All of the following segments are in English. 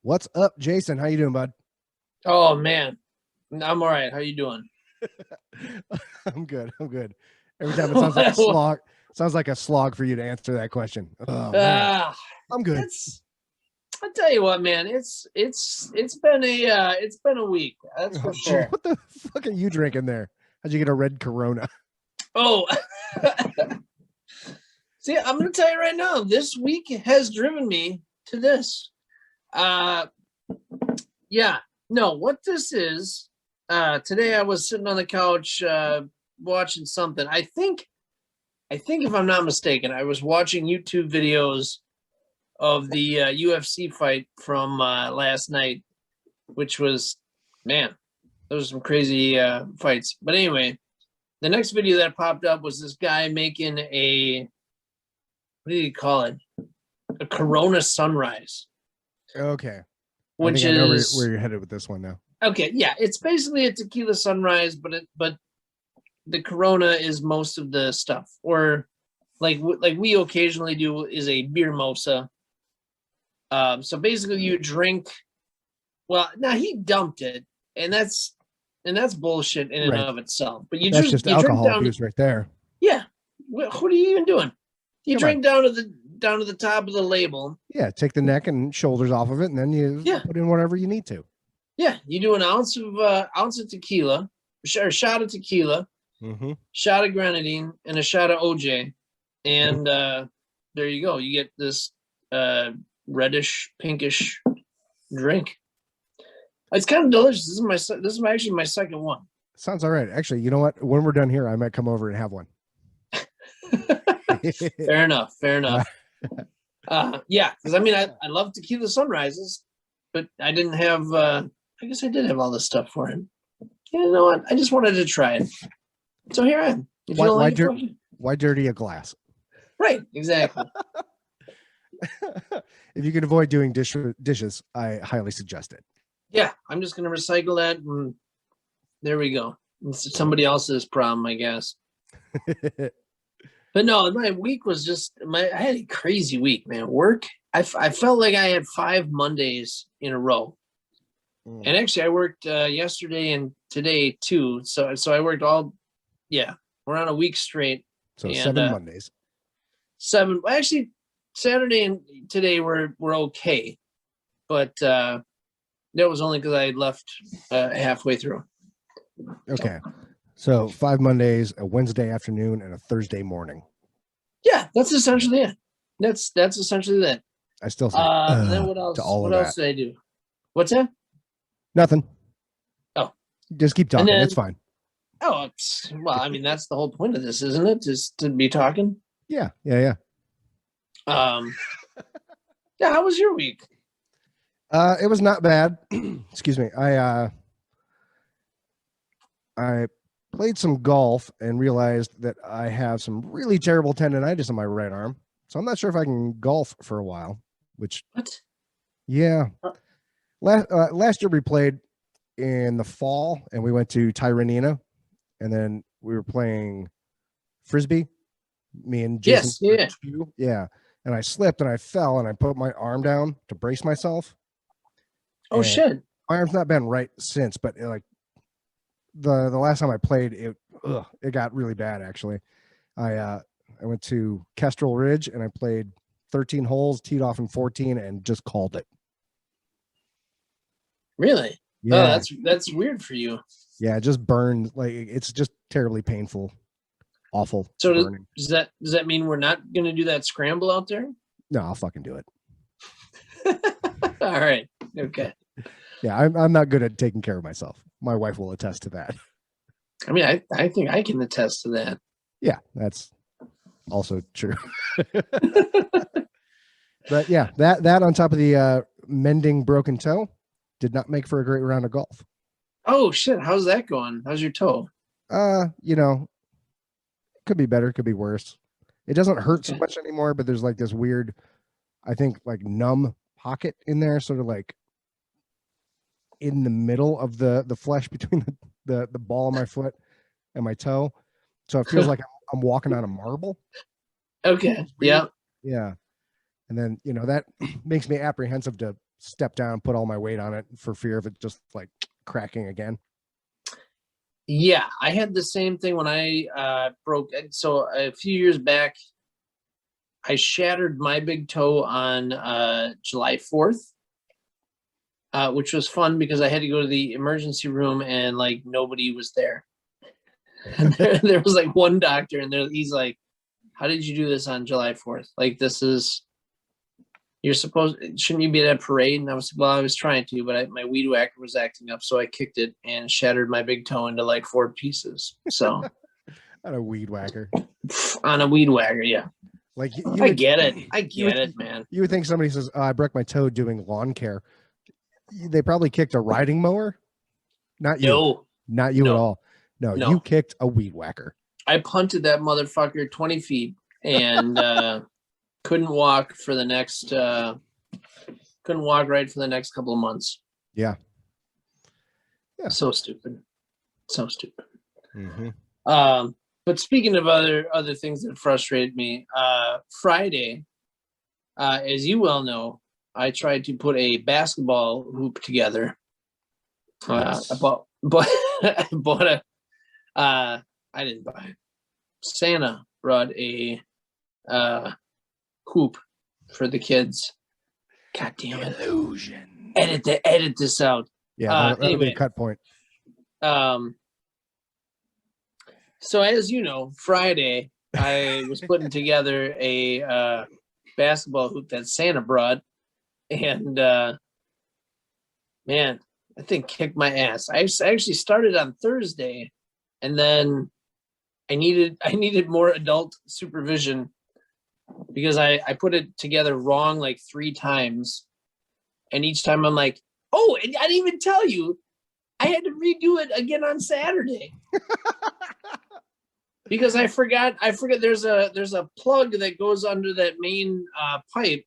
What's up, Jason? How you doing, bud? Oh man, I'm all right. How you doing? I'm good. I'm good. Every time it sounds like a slog. Sounds like a slog for you to answer that question. Oh man, I'm good. I'll tell you what, man. It's been a week. That's for sure. What the fuck are you drinking there? How'd you get a red Corona? Oh, see, I'm gonna tell you right now. This week has driven me to this. Yeah. No, what this is. Today I was sitting on the couch watching something. I think if I'm not mistaken, I was watching YouTube videos of the UFC fight from last night, which was, man, those are some crazy fights. But anyway, the next video that popped up was this guy making what do you call it? A Corona sunrise. Okay. Which I know where you're headed with this one now. Okay, yeah, it's basically a tequila sunrise, but the Corona is most of the stuff, or like we occasionally do is a beer mosa. So basically, you drink. Well, now he dumped it, and that's bullshit in and of itself. But that's just alcohol abuse right there. Yeah, what are you even doing? You drink down to the top of the label. Yeah, take the neck and shoulders off of it, and then you put in whatever you need to. Yeah, you do an ounce of tequila, or shot of tequila, shot of grenadine, and a shot of OJ, and there you go. You get this reddish, pinkish drink. It's kind of delicious. This is actually my second one. Sounds all right. Actually, you know what? When we're done here, I might come over and have one. Fair enough. Yeah, because I mean, I love tequila sunrises, but I didn't have. I guess I did have all this stuff for him. You know what? I just wanted to try it. So here I am. Why dirty a glass? Right, exactly. If you can avoid doing dishes, I highly suggest it. Yeah, I'm just going to recycle that, and there we go. It's somebody else's problem, I guess. But no, my week was I had a crazy week, man. Work, I felt like I had 5 Mondays in a row. And actually, I worked yesterday and today too. So I worked we're on a week straight. So 7 Mondays. 7. Actually, Saturday and today were okay, but that was only because I had left halfway through. Okay, so 5 Mondays, a Wednesday afternoon, and a Thursday morning. Yeah, that's essentially it. That's essentially that. I still say. Then what else? What else did I do? What's that? Nothing. Oh, just keep talking. It's fine. Oh, well, I mean, that's the whole point of this, isn't it? Just to be talking. Yeah. Yeah. How was your week? It was not bad. Excuse me. I played some golf and realized that I have some really terrible tendonitis in my right arm. So I'm not sure if I can golf for a while, what? Yeah. Last year we played in the fall and we went to Tyranina, and then we were playing Frisbee, me and Jason. Yes, yeah. And I slipped and I fell and I put my arm down to brace myself. Oh, shit. My arm's not been right since, but like the last time I played, it got really bad actually. I went to Kestrel Ridge and I played 13 holes, teed off in 14, and just called it. Really? Yeah. Oh, that's weird for you. Yeah, it just burned. Like, it's just terribly painful. Awful. So does that mean we're not going to do that scramble out there? No, I'll fucking do it. All right. Okay. Yeah, I'm not good at taking care of myself. My wife will attest to that. I mean, I think I can attest to that. Yeah, that's also true. But yeah, that on top of the mending broken toe did not make for a great round of golf. Oh shit, how's that going? How's your toe? Could be better, could be worse. It doesn't hurt so much anymore, but there's like this weird, I think, like numb pocket in there, sort of like in the middle of the flesh between the ball of my foot and my toe. So it feels like I'm walking on a marble. Okay. Yeah. Yeah. And then, that makes me apprehensive to step down, put all my weight on it for fear of it just like cracking again. Yeah, I had the same thing when I broke. So a few years back, I shattered my big toe on July 4th, which was fun because I had to go to the emergency room and like nobody was there. And there was like one doctor, and he's like, "How did you do this on July 4th? Like shouldn't you be at a parade?" And I was trying to, but my weed whacker was acting up, so I kicked it and shattered my big toe into like 4 pieces. So on a weed whacker. On a weed whacker, yeah. Like I get it, man. You would think somebody says, "Oh, I broke my toe doing lawn care." They probably kicked a riding mower. Not you. No, not you no, at all. No, you kicked a weed whacker. I punted that motherfucker 20 feet and couldn't walk right for the next couple of months. Yeah. So stupid. Mm-hmm. But speaking of other things that frustrated me, Friday, as you well know, I tried to put a basketball hoop together. Yes. I bought I didn't buy it. Santa brought a hoop for the kids. God damn it. Illusion. Edit this out. Yeah, that'll be a cut point. So as you know, Friday I was putting together a basketball hoop that Santa brought, and man, I think kicked my ass. I actually started on Thursday, and then I needed more adult supervision because I put it together wrong like 3 times, and each time I'm like, oh, and I didn't even tell you, I had to redo it again on Saturday. Because I forgot there's a plug that goes under that main pipe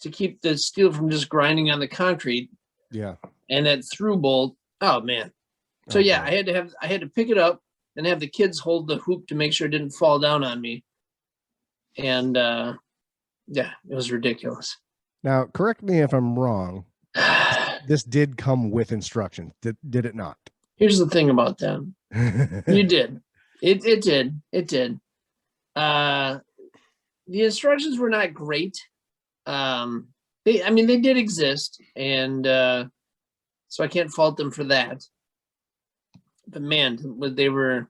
to keep the steel from just grinding on the concrete. Yeah. And that through bolt. Oh man. So yeah, I had to pick it up and have the kids hold the hoop to make sure it didn't fall down on me. And yeah, it was ridiculous. Now, correct me if I'm wrong. This did come with instructions. Did it not? Here's the thing about them. You did. It did. The instructions were not great. They did exist, and so I can't fault them for that. But man, they were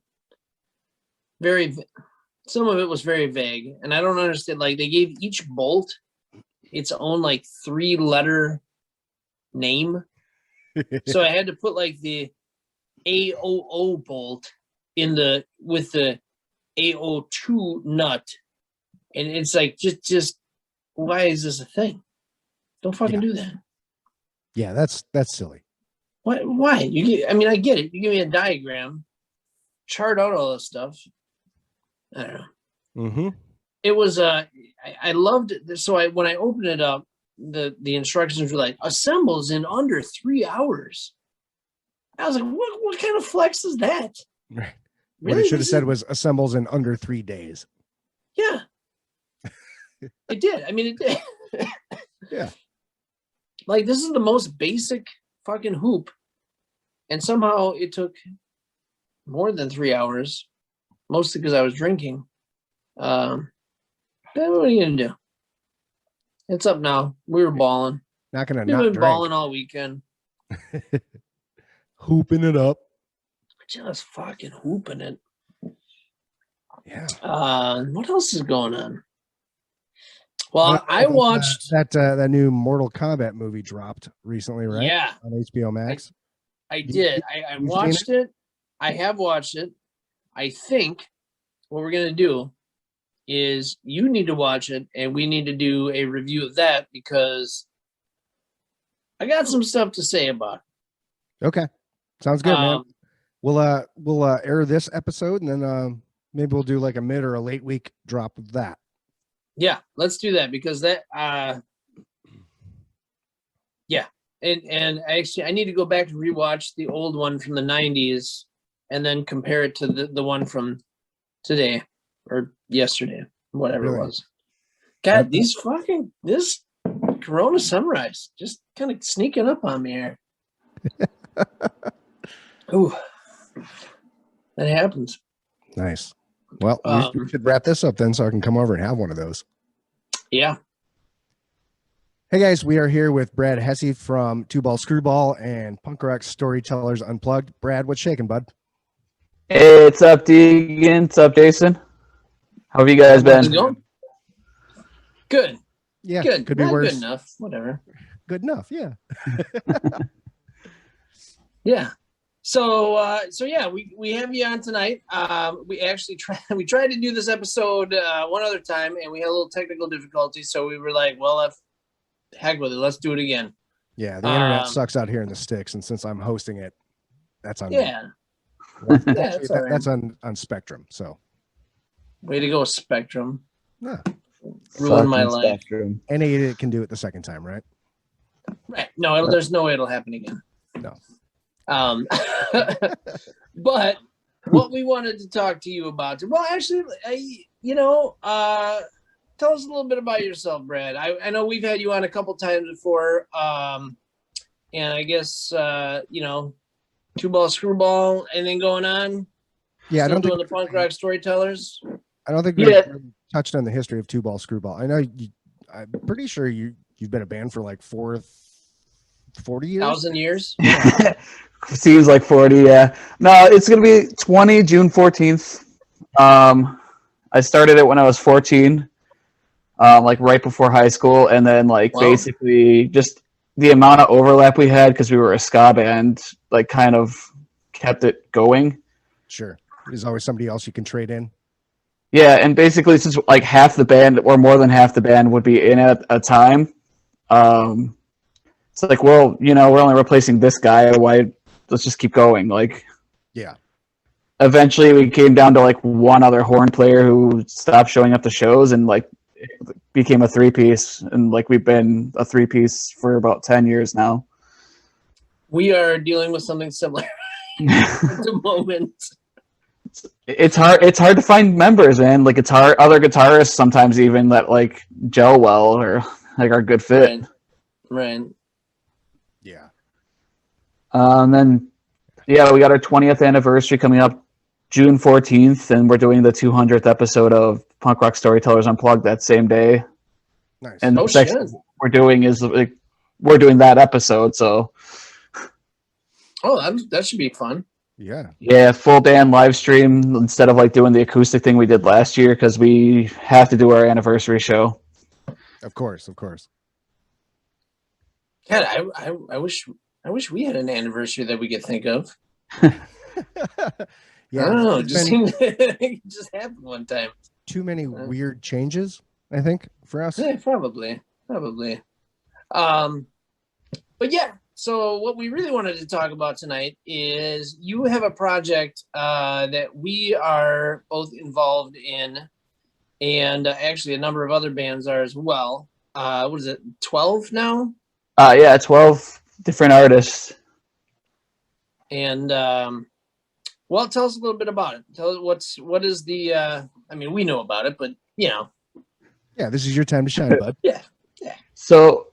some of it was very vague, and I don't understand. Like, they gave each bolt its own like 3-letter name, so I had to put like the AOO bolt with the AO2 nut, and it's like just why is this a thing? Don't fucking do that. Yeah, that's silly. Why? I get it. You give me a diagram, chart out all this stuff. I don't know. Mm-hmm. It was I loved it. So when I opened it up, the instructions were like, assembles in under 3 hours. I was like, what kind of flex is that? Right. Really? What it should have said was assembles in under 3 days. Yeah. It did. It did. Yeah. Like, this is the most basic fucking hoop, and somehow it took more than 3 hours, mostly because I was drinking. But what are you gonna do? It's up now. We were balling. Not gonna We've not been drink. balling all weekend. Hooping it up. Just fucking hooping it. Yeah. What else is going on? Well, I watched that new Mortal Kombat movie dropped recently, right? Yeah, on HBO Max. I did. I watched it. I have watched it. I think what we're gonna do is you need to watch it, and we need to do a review of that because I got some stuff to say about it. Okay, sounds good, man. We'll air this episode, and then maybe we'll do like a mid or a late week drop of that. Yeah, let's do that because that yeah. And actually I need to go back and rewatch the old one from the 90s and then compare it to the one from today or yesterday, whatever it was. God, this Corona sunrise, just kind of sneaking up on me here. Ooh, that happens. Nice. Well, we should wrap this up then so I can come over and have one of those. Yeah. Hey guys, we are here with Brad Hesse from Two Ball Screwball and Punk Rock Storytellers Unplugged. Brad, what's shaking, bud? Hey, what's up, Deegan? What's up, Jason? How have you guys been? Going? Good. Yeah, good. Could be worse. Good enough. Whatever. Good enough. Yeah. Yeah. So yeah, we have you on tonight. We actually tried to do this episode one other time, and we had a little technical difficulty. So we were like, well, heck with it. Let's do it again. Yeah, the internet sucks out here in the sticks, and since I'm hosting it, that's on. Yeah. Well, that's on Spectrum. So. Way to go, Spectrum. Yeah. Ruin my life. Spectrum. Any idiot can do it the second time, right? Right. No, there's no way it'll happen again. No. But what we wanted to talk to you about, well, actually, tell us a little bit about yourself, Brad. I know we've had you on a couple times before, and I guess Two Ball Screwball, anything going on? Yeah, Still doing the Punk Rock Storytellers. I don't think we really touched on the history of Two Ball Screwball. I know I'm pretty sure you've been a band for like 40 years. 1,000 years. Seems like 40. Yeah. No, it's gonna be June 14th. I started it when I was 14, like right before high school, and then basically just the amount of overlap we had because we were a ska band, like kind of kept it going. Sure, there's always somebody else you can trade in. Yeah, and basically since like half the band or more than half the band would be in at a time, it's like, well, we're only replacing this guy. Why? Let's just keep going. Like, yeah. Eventually, we came down to like one other horn player who stopped showing up to shows, and like it became a 3-piece. And like we've been a 3-piece for about 10 years now. We are dealing with something similar at the moment. It's hard to find members, man. Like it's hard. Other guitarists sometimes even that like gel well or like are good fit. Right. Yeah. And then, we got our 20th anniversary coming up June 14th, and we're doing the 200th episode of Punk Rock Storytellers Unplugged that same day. Nice. And the section we're doing is like we're doing that episode, so. Oh, that should be fun. Yeah. Yeah, full band live stream instead of like doing the acoustic thing we did last year because we have to do our anniversary show. Of course. God, I wish we had an anniversary that we could think of. Yeah, I don't know. It just happened one time. Too many weird changes, I think, for us. Yeah, probably. But yeah, so what we really wanted to talk about tonight is you have a project that we are both involved in, and actually a number of other bands are as well. What is it, 12 now? 12 different artists. And well, tell us a little bit about it. Tell us what is the I mean, we know about it, but yeah, this is your time to shine, bud. Yeah. So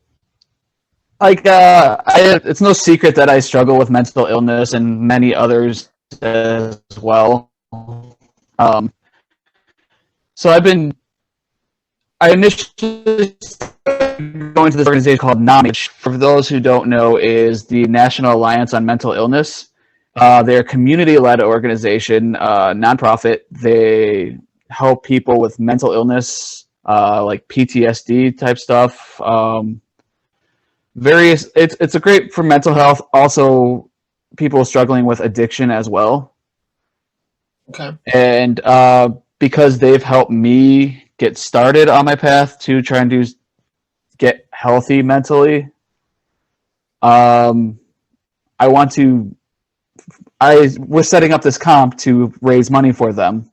like it's no secret that I struggle with mental illness and many others as well. So I initially started going to this organization called MAF, which, for those who don't know, is the National Alliance on Mental Illness. They're a community-led organization, nonprofit. They help people with mental illness, like PTSD type stuff. It's a great for mental health. Also, people struggling with addiction as well. Okay. And because they've helped me get started on my path to try and get healthy mentally, I was setting up this comp to raise money for them.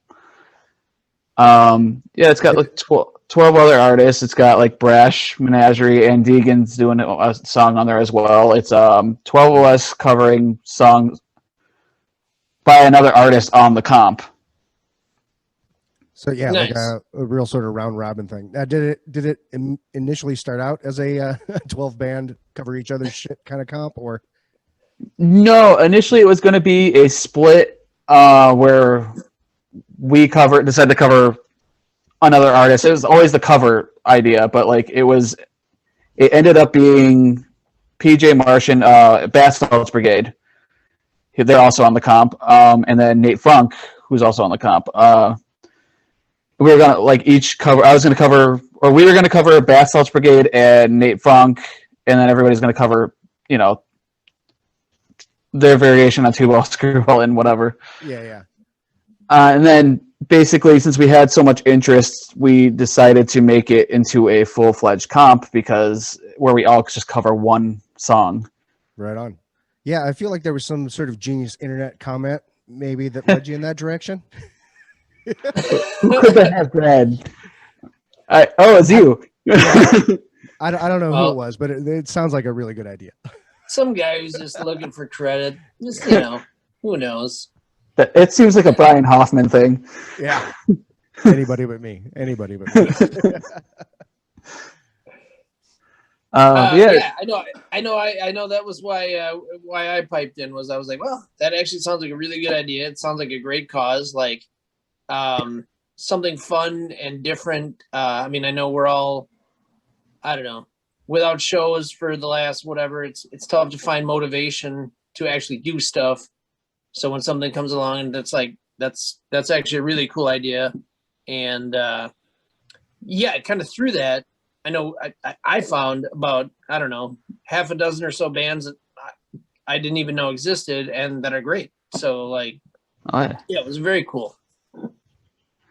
It's got like 12 other artists. It's got like Brash, Menagerie, and Deegan's doing a song on there as well. It's 12 of us covering songs by another artist on the comp. So yeah, Nice. like a real sort of round robin thing. Did it initially start out as a 12 band cover each other's shit kind of comp, or? No, initially it was going to be a split where we decided to cover another artist. It was always the cover idea, but like it ended up being PJ Martian, Bassfeld's Brigade. They're also on the comp, and then Nate Funk, who's also on the comp. We were gonna like each cover. I was gonna cover, or we were gonna cover Bassfeld's Brigade and Nate Funk, and then everybody's gonna cover, their variation on Two Ball, Screwball, and whatever. Yeah. And then basically, since we had so much interest, we decided to make it into a full-fledged comp where we all just cover one song. Right on. Yeah, I feel like there was some sort of genius internet comment maybe that led you in that direction. Who could that have been? It's you. I don't know who it was, but it sounds like a really good idea. Some guy who's just looking for credit. Just, who knows? It seems like a Brian Hoffman thing. Yeah. Anybody but me. Yeah, I know. That was why I piped in. I was like, well, that actually sounds like a really good idea. It sounds like a great cause, like something fun and different. I mean, I know we're all, I don't know, without shows for the last whatever. It's tough to find motivation to actually do stuff. So when something comes along and that's actually a really cool idea, and kind of through that. I know I found about, I don't know, half a dozen or so bands that I didn't even know existed and that are great. So it was very cool.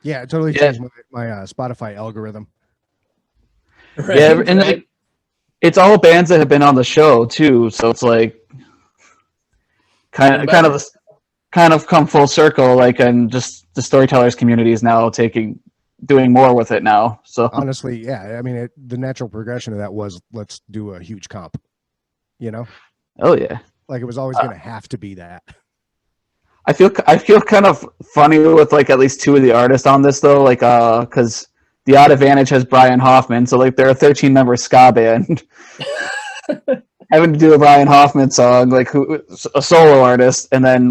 Yeah, it totally changed my Spotify algorithm. Right, yeah, and it's all bands that have been on the show too. So it's like kind of come full circle. And just the Storytellers community is now doing more with it now. So honestly, yeah, I mean, the natural progression of that was, let's do a huge comp, Oh yeah. Like it was always going to have to be that. I feel kind of funny with at least two of the artists on this though, because The Odd Advantage has Brian Hoffman, so they're a 13-member ska band. Having to do a Brian Hoffman song, a solo artist, and then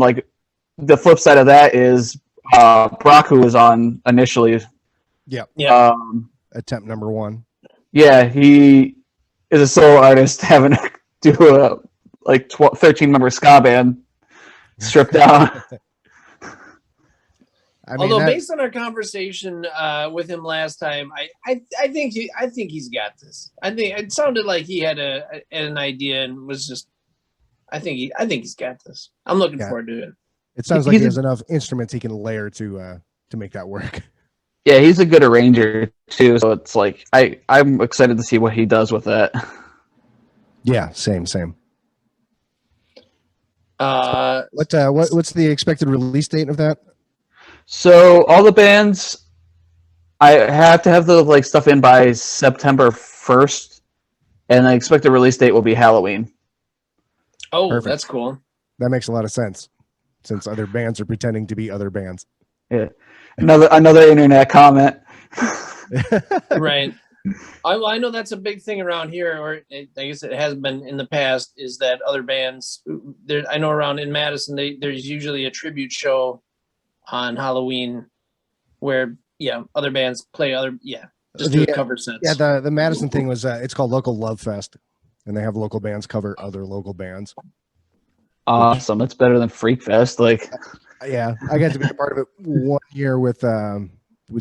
the flip side of that is Brock, who was on initially. Yeah. Attempt number 1. Yeah, he is a solo artist having to do a 13-member ska band stripped down. Although based on our conversation with him last time, I think he's got this. I think it sounded like he had an idea and was just. I think he's got this. I'm looking forward to it. It sounds like he has enough instruments he can layer to make that work. Yeah, he's a good arranger too, so it's I'm excited to see what he does with that. Yeah, same. What's the expected release date of that? So all the bands, I have to have the stuff in by September 1st, and the expected release date will be Halloween. Oh, perfect. That's cool. That makes a lot of sense, since other bands are pretending to be other bands. Yeah. Another internet comment. Right. I know that's a big thing around here, or I guess it has been in the past, is that other bands there. I know around in Madison, there's usually a tribute show on Halloween where other bands play do cover sets. Yeah, the Madison thing was it's called Local Love Fest, and they have local bands cover other local bands. Awesome. That's better than Freak Fest. Yeah, I got to be a part of it one year with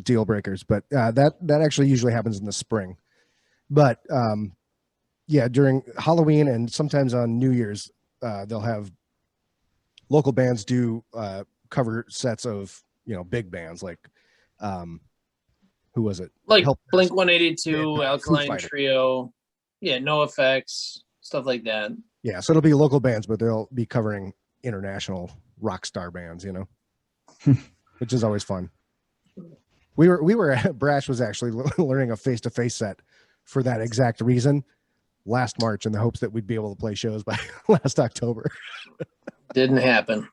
Deal Breakers, but that actually usually happens in the spring. But during Halloween and sometimes on New Year's, they'll have local bands do cover sets of big bands like who was it? Blink 182, Alkaline Trio, NoFX, stuff like that. Yeah, so it'll be local bands, but they'll be covering international rock star bands, which is always fun. We were Brash was actually learning a face-to-face set for that exact reason last March in the hopes that we'd be able to play shows by last October. Didn't happen.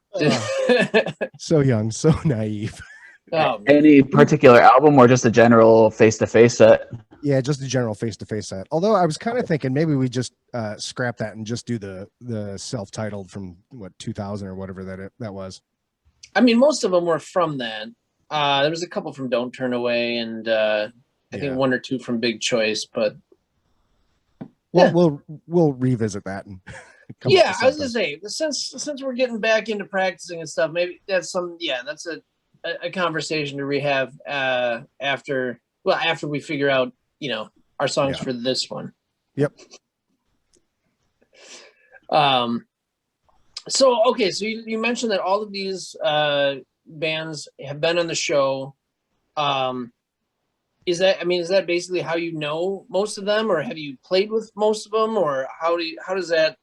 So young, so naive. Oh, Any particular album or just a general face-to-face set? Yeah, just a general face-to-face set. Although I was kind of thinking maybe we just scrap that and just do the self-titled from 2000 or whatever that was. I mean, most of them were from that. There was a couple from Don't Turn Away, and I think one or two from Big Choice. But we'll revisit that. And yeah, I was gonna say, since we're getting back into practicing and stuff, maybe that's that's a conversation to rehab after we figure out our songs for this one. Yep. So you mentioned that all of these bands have been on the show. Is that basically how you know most of them, or have you played with most of them, or how does that?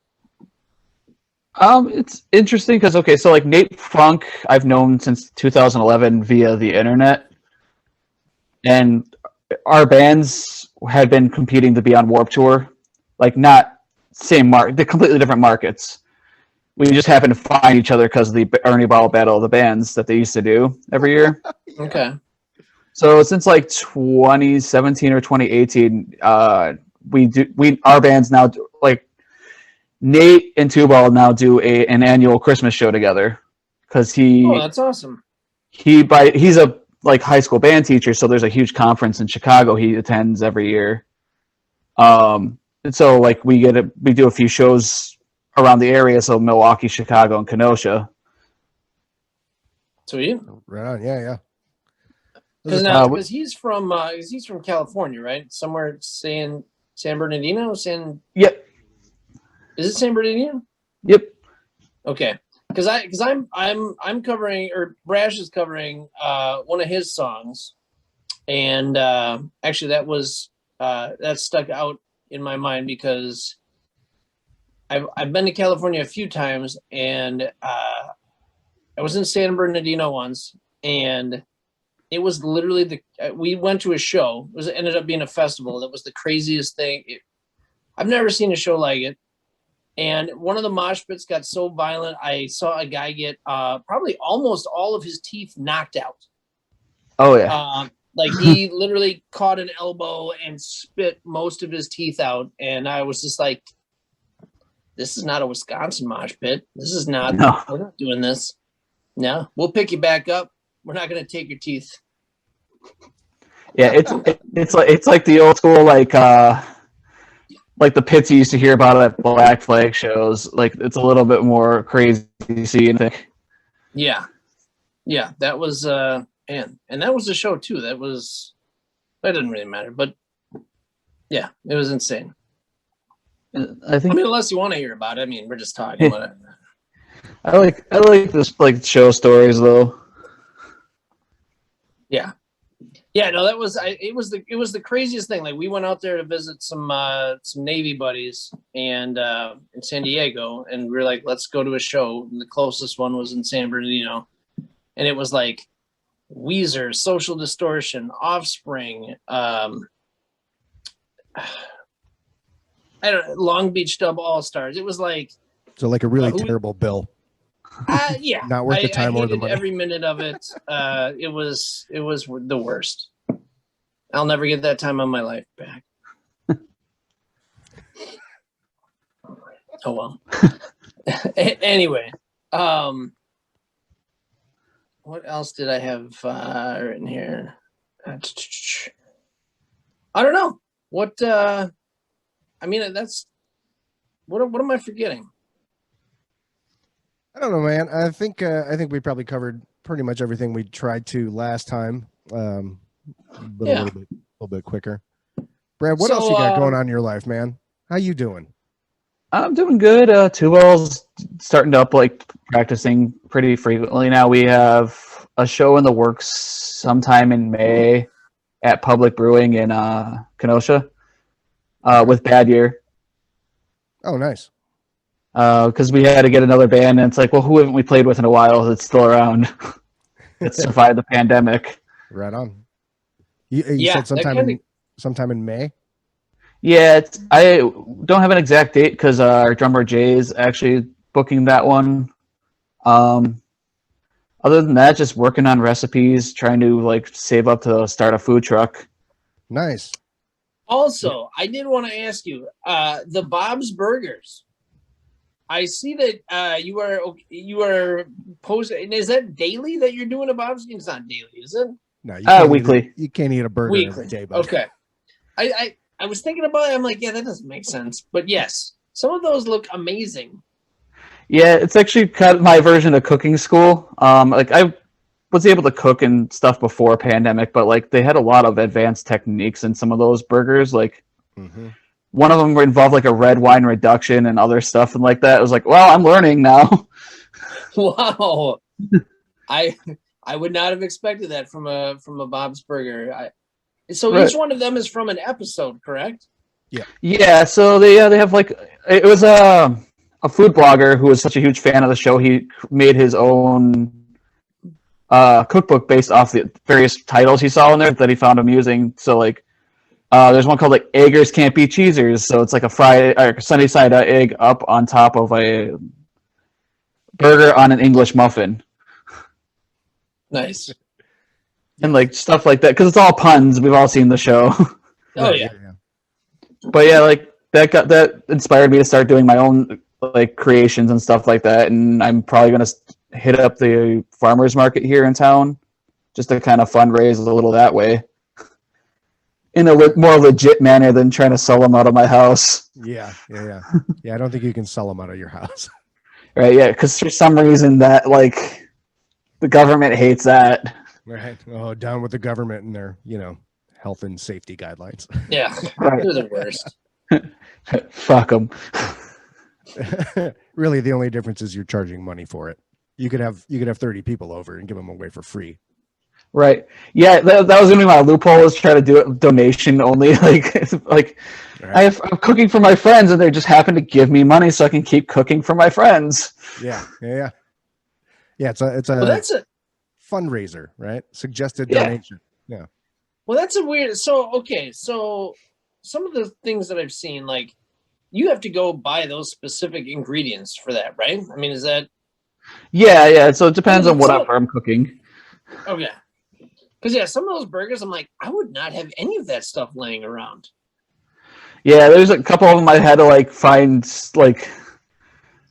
It's interesting because so like Nate Funk, I've known since 2011 via the internet, and our bands had been competing to be on Warped Tour, like not same market, they're completely different markets. We just happened to find each other because of the Ernie Ball Battle of the Bands that they used to do every year. Okay. So since like 2017 or 2018, our bands now like Nate and Tubal now do an annual Christmas show together because that's awesome. He's a like high school band teacher, so there's a huge conference in Chicago he attends every year. And so like we do a few shows around the area, so Milwaukee, Chicago, and Kenosha. Sweet. Right on. Yeah. Because he's from California, right? Somewhere San Bernardino. Yep. Is it San Bernardino? Yep. Okay. Because I'm covering, or Brash is covering one of his songs, and actually that stuck out in my mind because I've been to California a few times, and I was in San Bernardino once, and it was literally we went to a show. It ended up being a festival. That was the craziest thing. I've never seen a show like it. And one of the mosh pits got so violent, I saw a guy get probably almost all of his teeth knocked out. Oh yeah. Like he literally caught an elbow and spit most of his teeth out, and I was just like, "This is not a Wisconsin mosh pit. This is not. No. We're not doing this. No, we'll pick you back up. We're not going to take your teeth." Yeah, it's like the old school like the pits you used to hear about at Black Flag shows. Like it's a little bit more crazy, I think. Yeah, that was and that was the show too. That didn't really matter, but yeah, it was insane. I mean, unless you want to hear about it, I mean, we're just talking about it. I like this like show stories though. Yeah. No, it was the craziest thing. Like we went out there to visit some Navy buddies and in San Diego, and we were like, let's go to a show. And the closest one was in San Bernardino, and it was like Weezer, Social Distortion, Offspring, Long Beach Dub All Stars. It was like a really terrible bill. Yeah, not worth the time or the money. Every minute of it. It was the worst. I'll never get that time of my life back. Oh well. Anyway, what else did I have written here? I don't know. What? I mean, that's what am I forgetting? I don't know, man. I think we probably covered pretty much everything we tried to last time, but a little bit quicker. Brad, what else you got going on in your life, man? How you doing? I'm doing good. Tubal's starting to up like practicing pretty frequently now. We have a show in the works sometime in May at Public Brewing in Kenosha with Bad Year. Oh, nice. Because we had to get another band, and it's like, well, who haven't we played with in a while that's still around? That survived the pandemic. Right on. You said sometime in May? Yeah, I don't have an exact date because our drummer Jay is actually booking that one. Other than that, just working on recipes, trying to like save up to start a food truck. Nice. Also, I did want to ask you, the Bob's Burgers. I see that you are posting. Is that daily that you're doing a Bob's? It's not daily, is it? No, you weekly. You can't eat a burger Weekly. every day, bud. Okay. I was thinking about it. I'm like, yeah, that doesn't make sense. But yes, some of those look amazing. Yeah, it's actually kind of my version of cooking school. Like I was able to cook and stuff before pandemic, but like they had a lot of advanced techniques in some of those burgers. Like one of them involved like a red wine reduction and other stuff and like that. It was like, well, I'm learning now. Wow. I would not have expected that from a Bob's Burger. So Right. each one of them is from an episode, correct? Yeah. Yeah, so they have like it was a food blogger who was such a huge fan of the show. He made his own cookbook based off the various titles he saw in there that he found amusing. So like there's one called like Eggers Can't Be Cheesers. So it's like a sunny side up egg up on top of a burger on an English muffin. Nice. And like stuff like that, because it's all puns. We've all seen the show. Oh yeah. But yeah, like that inspired me to start doing my own like creations and stuff like that. And I'm probably gonna hit up the farmers market here in town just to kind of fundraise a little that way, in a more legit manner than trying to sell them out of my house. Yeah. I don't think you can sell them out of your house. Right? Yeah, because for some reason that like the government hates that. Right. Oh, down with the government and their, health and safety guidelines. Yeah. Right. They're the worst. Fuck them. Really, the only difference is you're charging money for it. You could have 30 people over and give them away for free. Right. Yeah, that was gonna be my loophole, was try to do it donation only. Like Right. I'm cooking for my friends, and they just happen to give me money so I can keep cooking for my friends. Yeah. It's a Well, that's a fundraiser, right? Suggested Yeah. donation. Yeah. well, that's a weird. So okay, so some of the things that I've seen, like you have to go buy those specific ingredients for that, right? I mean, is that Yeah. So it depends on whatever I'm cooking. okay? Because yeah, some of those burgers, I'm like, I would not have any of that stuff laying around. Yeah, there's a couple of them I had to like find. Like,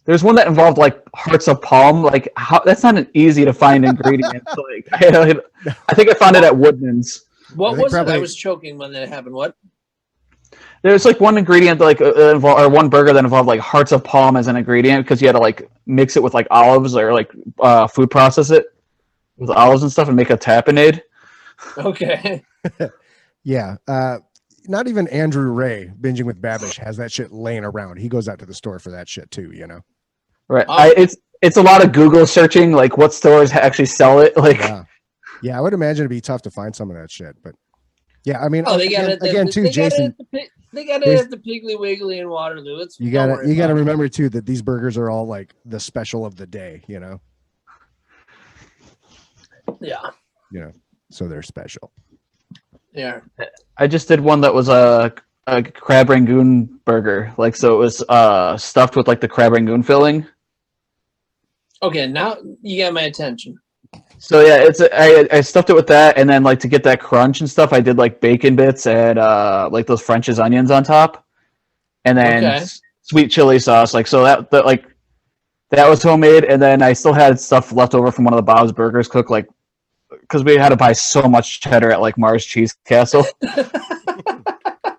there's one that involved like hearts of palm. Like, that's not an easy to find ingredient. Like, I think I found it at Woodman's. What think was probably- it? I was choking when that happened. What? There's like one ingredient that like or one burger that involved like hearts of palm as an ingredient, because you had to like mix it with like olives or like food process it with olives and stuff and make a tapenade. Okay. Yeah. Not even Andrew Ray, Binging with Babish, has that shit laying around. He goes out to the store for that shit too, Right. Oh. It's a lot of Google searching, like what stores actually sell it. Like, Yeah, I would imagine it'd be tough to find some of that shit, but yeah, I mean, Oh, they got it again too, Jason. They got it at the Piggly Wiggly in Waterloo. It's You gotta remember too that these burgers are all like the special of the day, Yeah. so they're special. Yeah. I just did one that was a crab rangoon burger. Like, so it was stuffed with like the crab rangoon filling. Okay, now you got my attention. So yeah, I stuffed it with that, and then like to get that crunch and stuff, I did like bacon bits and like those French's onions on top, and then sweet chili sauce. Like, so that was homemade, and then I still had stuff left over from one of the Bob's Burgers cooked, like, because we had to buy so much cheddar at like Mars Cheese Castle,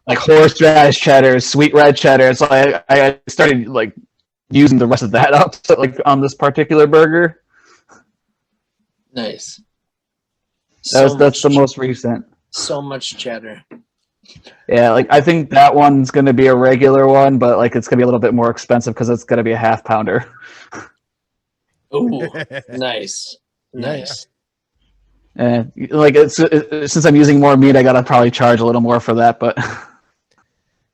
like horseradish cheddar, sweet red cheddar. So I started like using the rest of that up, so, like on this particular burger. Nice. That's the most recent. So much cheddar. Yeah, like I think that one's going to be a regular one, but like it's going to be a little bit more expensive because it's going to be a half pounder. Ooh, nice. Nice. And like since I'm using more meat, I got to probably charge a little more for that. But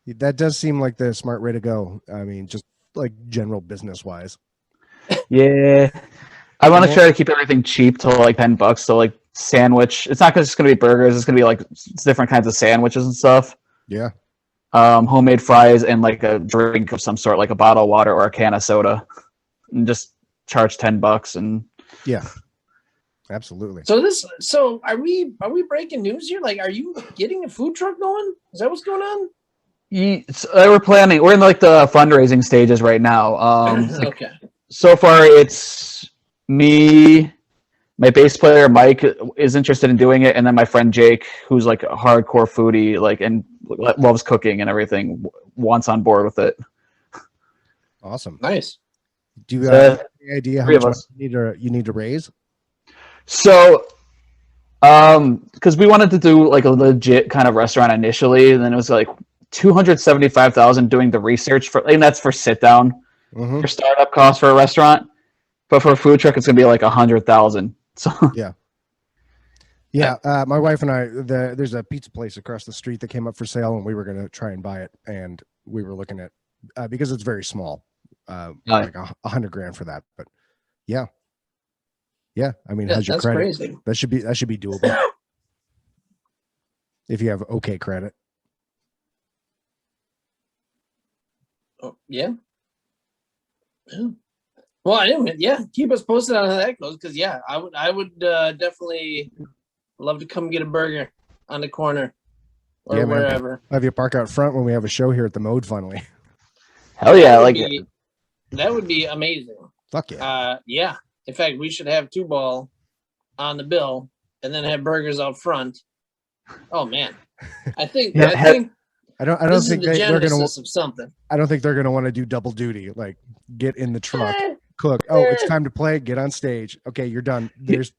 That does seem like the smart way to go. I mean, just like general business wise. yeah, I want to try to keep everything cheap to like $10. So like sandwich, it's not just going to be burgers. It's going to be like different kinds of sandwiches and stuff. Yeah. Homemade fries and like a drink of some sort, like a bottle of water or a can of soda, and just charge $10 and Yeah. Absolutely. So are we breaking news here? Like, are you getting a food truck going? Is that what's going on? We're planning. We're in like the fundraising stages right now. Okay. So far, it's me, my bass player Mike is interested in doing it, and then my friend Jake, who's like a hardcore foodie, like and loves cooking and everything, wants on board with it. Awesome. Nice. Do you have any idea how much money you need to raise? So, because we wanted to do like a legit kind of restaurant initially, and then it was like 275,000 doing the research for, and that's for sit down, for startup costs for a restaurant. But for a food truck, it's gonna be like 100,000. So yeah. My wife and I, there's a pizza place across the street that came up for sale, and we were gonna try and buy it, and we were looking at because it's very small, like $100,000 for that. But yeah. I mean, how's your credit? Crazy. That should be doable if you have okay credit. Oh yeah. Well, keep us posted on how that goes, because I would definitely love to come get a burger on the corner or wherever. Man. Have you park out front when we have a show here at the Mode finally. Hell yeah, that would be amazing. Fuck yeah. Yeah. In fact, we should have 2-ball on the bill and then have burgers out front. Oh man. I think I don't think they're gonna of something. I don't think they're gonna want to do double duty, like get in the truck, cook. Oh, it's time to play. Get on stage. Okay, you're done. There's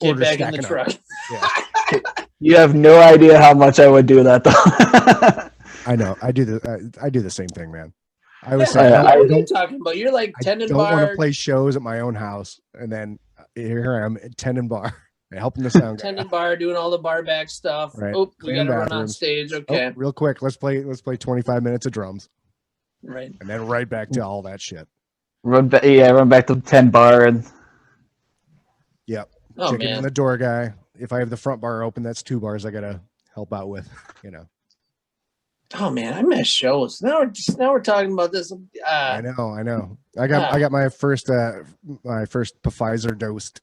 orders back in the truck. Yeah. You have no idea how much I would do that though. I know. I do the same thing, man. I was saying, what are you talking about? You're like tendon bar. I don't want to play shows at my own house, and then here I am at tendon bar, helping the sound. Tendon bar, doing all the bar back stuff. Right. Oh, we got to run on stage. Okay. Oh, real quick, let's play 25 minutes of drums. Right. And then right back to all that shit. Run back to 10 bar and. Yep. Chicken in the door guy. If I have the front bar open, that's 2 bars I gotta help out with. Oh man, I miss shows. Now we're talking about this. I know. I got my first Pfizer dosed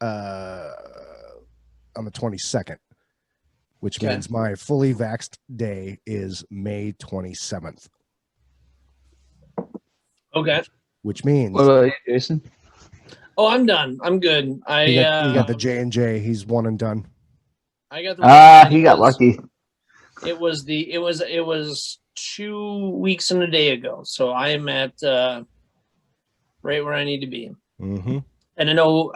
on the 22nd, which means my fully vaxxed day is May 27th. Okay. Which means. What about you, Jason? Oh, I'm done. I'm good. You got the J&J. He's one and done. I got the. He got lucky. It was 2 weeks and a day ago. So I am at right where I need to be. Mm-hmm. And I know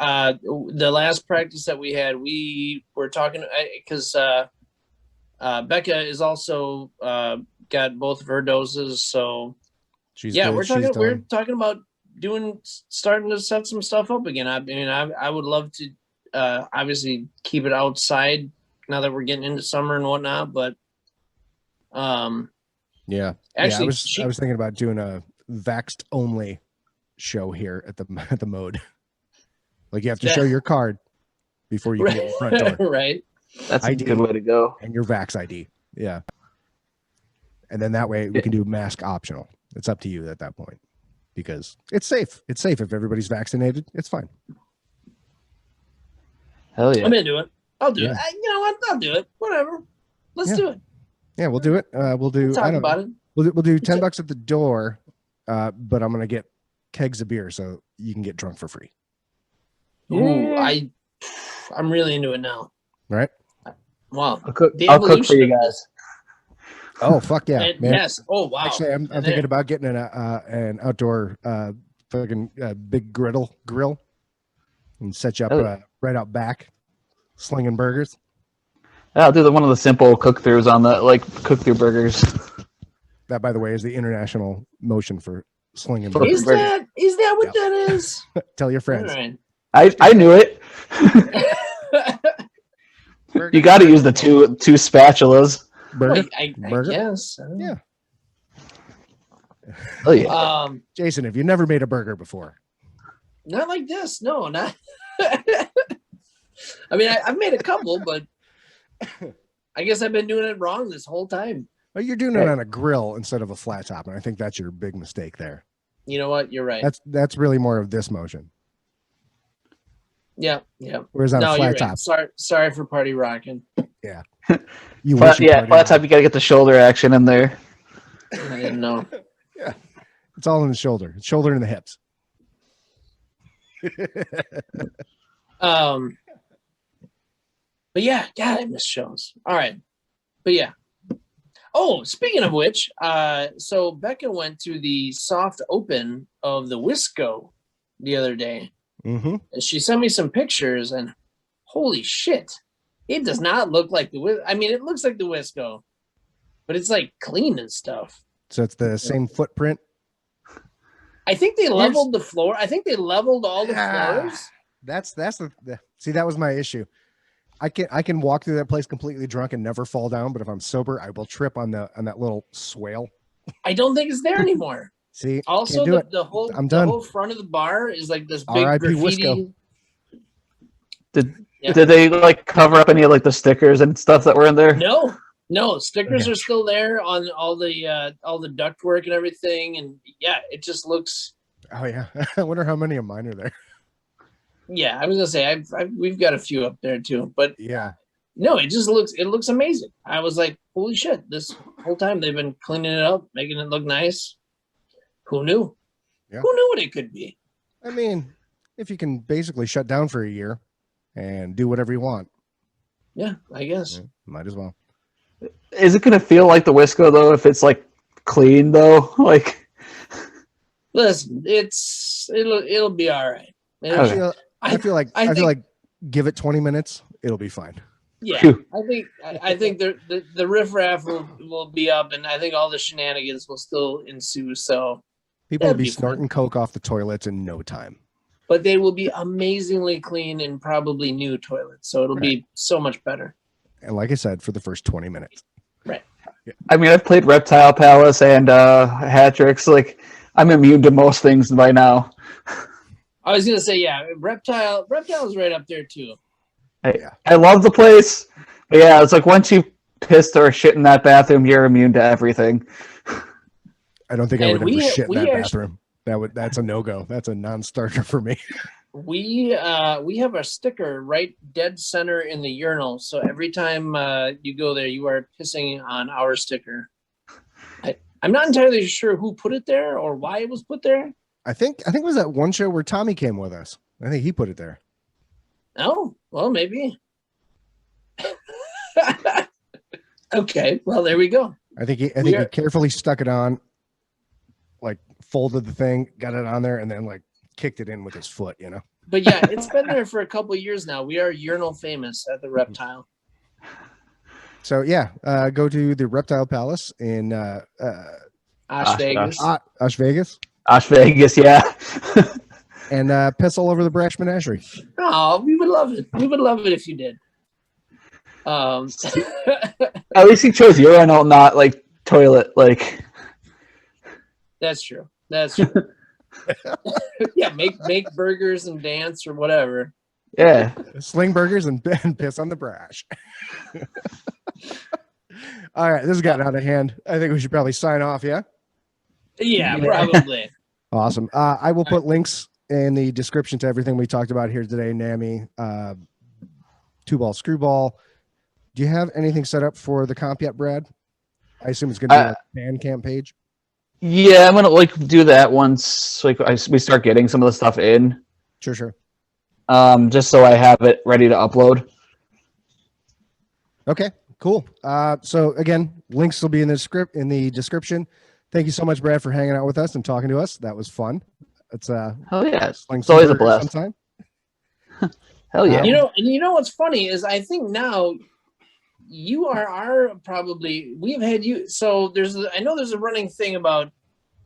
the last practice that we had, we were talking because Becca is also got both of her doses. So we're talking about starting to set some stuff up again. I mean, I would love to obviously keep it outside now that we're getting into summer and whatnot, but actually, I was thinking about doing a vaxxed only show here at the Mode. Like you have to show your card before you can get in the front door. Right. That's a good way to go. And your Vax ID. Yeah. And then that way we can do mask optional. It's up to you at that point because it's safe. It's safe if everybody's vaccinated. It's fine. Hell yeah. I'm into it. I'll do it. You know what? I'll do it. Whatever. Let's do it. Yeah, we'll do it. We'll do. Talk about it. We'll do $10 at the door, but I'm gonna get kegs of beer so you can get drunk for free. Ooh, I'm really into it now. Right? Wow. I'll cook for you guys. Oh fuck yeah, man. Yes. Oh wow. Actually, I'm thinking about getting an outdoor fucking big grill and set you up right out back, slinging burgers. Yeah, I'll do one of the simple cook-throughs on the cook-through burgers. That, by the way, is the international motion for slinging burgers. burgers. Is that what that is? Tell your friends. Right. I knew it. You got to use the two spatulas. Burger? I guess. Yeah. Oh yeah. Jason, have you never made a burger before? Not like this. No, not. I mean, I've made a couple, but I guess I've been doing it wrong this whole time. Well, you're doing it on a grill instead of a flat top, and I think that's your big mistake there. You know what? You're right. That's really more of this motion. Yeah. Whereas on a No, you're flat right. top, Sorry for party rocking. you Flat, wish you yeah, partied flat on- top, you gotta get the shoulder action in there. I didn't know. Yeah, it's all in the shoulder, and the hips. But yeah, God, I miss shows. All right. But yeah. Oh, speaking of which, so Becca went to the soft open of the Wisco the other day. Mm-hmm. And she sent me some pictures, and holy shit, it does not look like the I mean, it looks like the Wisco, but it's like clean and stuff. So it's the same footprint. I think they leveled the floor. I think they leveled all the floors. That's the see, that was my issue. I can walk through that place completely drunk and never fall down, but if I'm sober, I will trip on that little swale. I don't think it's there anymore. See, also the whole front of the bar is like this big R.I.P. graffiti. Did they like cover up any of like the stickers and stuff that were in there? No, stickers are still there on all the ductwork and everything, and yeah, it just looks. Oh yeah, I wonder how many of mine are there. Yeah, I was gonna say we've got a few up there too, but yeah, no, it looks amazing. I was like, holy shit! This whole time they've been cleaning it up, making it look nice. Who knew? Yeah. Who knew what it could be? I mean, if you can basically shut down for a year and do whatever you want, yeah, I guess might as well. Is it gonna feel like the Wisco though if it's like clean though? Like, listen, it'll be all right. I feel like give it 20 minutes, it'll be fine. Yeah, I think the riffraff will be up, and I think all the shenanigans will still ensue. So people will be snorting coke off the toilets in no time. But they will be amazingly clean and probably new toilets, so it'll be so much better. And like I said, for the first 20 minutes. Right. Yeah. I mean, I've played Reptile Palace and Hatrix. Like, I'm immune to most things by now. I was gonna say, yeah, Reptile is right up there too. I love the place. But yeah, it's like once you pissed or shit in that bathroom, you're immune to everything. I don't think I would ever shit in that bathroom. That's a no-go. That's a non-starter for me. We have a sticker right dead center in the urinal, so every time you go there, you are pissing on our sticker. I'm not entirely sure who put it there or why it was put there. I think it was that one show where Tommy came with us. I think he put it there. Oh, well, maybe. Okay, well, there we go. I think he carefully stuck it on, like folded the thing, got it on there, and then like kicked it in with his foot, you know. But yeah, it's been there for a couple of years now. We are urinal famous at the Reptile. So yeah, go to the Reptile Palace in Ash Vegas. Ash Vegas. Ash Vegas, yeah. And piss all over the Brash Menagerie. Oh, we would love it. We would love it if you did. At least he chose urinal, not like toilet. Like, that's true. That's true. Yeah, make burgers and dance or whatever. Yeah, sling burgers and piss on the Brash. All right, this has gotten out of hand. I think we should probably sign off. Yeah. Yeah, probably. Awesome. I will put links in the description to everything we talked about here today. NAMI, 2-ball Screwball. Do you have anything set up for the comp yet, Brad? I assume it's going to be a Bandcamp page. Yeah, I'm gonna do that once we start getting some of the stuff in. Sure. Just so I have it ready to upload. Okay, cool. So again, links will be in the description. Thank you so much, Brad, for hanging out with us and talking to us. That was fun. It's hell yeah, it's always a blast. Sometime. Hell yeah. You know what's funny is I think now you are probably we've had you. So I know there's a running thing about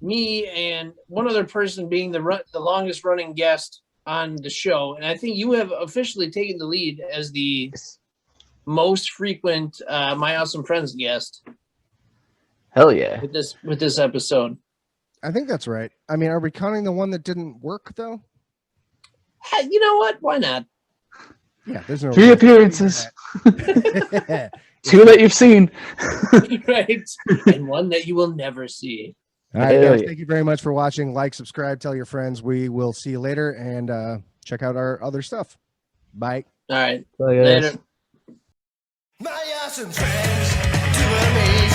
me and one other person being the longest running guest on the show, and I think you have officially taken the lead as the most frequent My Awesome Friends guest. Hell yeah. With this episode. I think that's right. I mean, are we counting the one that didn't work though? You know what? Why not? Yeah, there's no 3 appearances. 2 that you've seen. Right. And one that you will never see. All right, guys, thank you very much for watching. Like, subscribe, tell your friends. We will see you later, and check out our other stuff. Bye. All right. Bye, guys. Later. My awesome friends, too amazing.